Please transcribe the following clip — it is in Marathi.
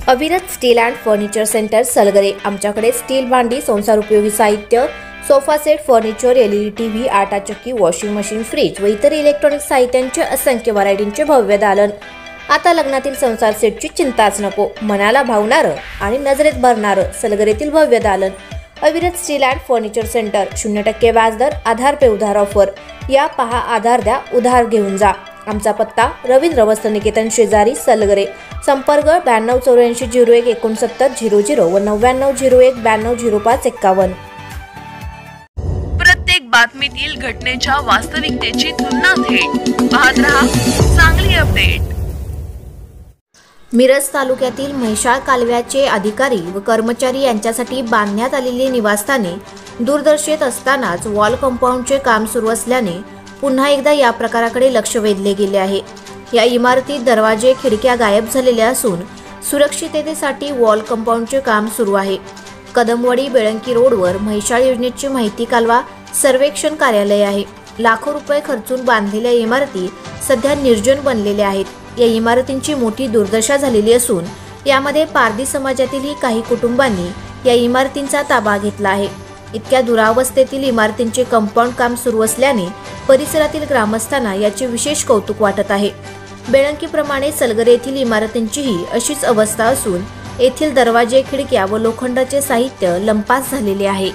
अविरत steel and furniture centre Salgare. आमच्याकडे स्टील भांडी, संसार उपयोगी साहित्य, sofa set, furniture, LED TV, आटा चक्की, वॉशिंग मशीन, फ्रीज व इतर इलेक्ट्रॉनिक साहित्यांचे असंख्य व्हरायटींचे भव्य दालन। आता लग्नातील संसार सेटची चिंताच नको, मनाला भावणारं आणि नजरेत भरणारं सलगरेतील भव्य दालन। अविरत स्टील अँड फर्निचर सेंटर, 0% व्याजदर, आधार पे उधार ऑफर। या पहा, आधार द्या, उधार घेऊन जा। आमचा पत्ता रवींद्र वस्त्रनिकेतन शेजारी सलगरे। संपर्क 9284016900 व 9901920551। प्रत्येक बातमीतील घटनेच्या वास्तविकतेची तुलना थेट पाहत रहा चांगली अपडेट। मिरज तालुक्यातील म्हैसाळ कालव्याचे अधिकारी व कर्मचारी यांच्यासाठी बांधण्यात आलेली निवासस्थाने दूरदर्शेत असतानाच वॉल कंपाऊंडचे काम सुरू असल्याने पुन्हा एकदा या प्रकाराकडे लक्ष वेधले गेले आहे। या इमारतीत दरवाजे, खिडक्या गायब झालेल्या असून सुरक्षिततेसाठी वॉल कंपाऊंडचे काम सुरू आहे। कदमवाडी बेळंकी रोडवर म्हैसाळ योजनेची माहिती कालवा सर्वेक्षण कार्यालय आहे। लाखो रुपये खर्चून बांधलेल्या इमारती सध्या निर्जन बनलेल्या आहेत। या इमारतींची मोठी दुर्दशा झालेली असून यामध्ये पारधी समाजातीलही काही कुटुंबांनी या इमारतींचा ताबा घेतला आहे। इतक्या दुरावस्थेतील इमारतींचे कंपाऊंड काम सुरू असल्याने परिसरातील ग्रामस्थांना याचे विशेष कौतुक वाटत आहे। बेळंकीप्रमाणे सलगरे येथील इमारतींचीही अशीच अवस्था असून येथील दरवाजे, खिडक्या व लोखंडाचे साहित्य लंपास झालेले आहे।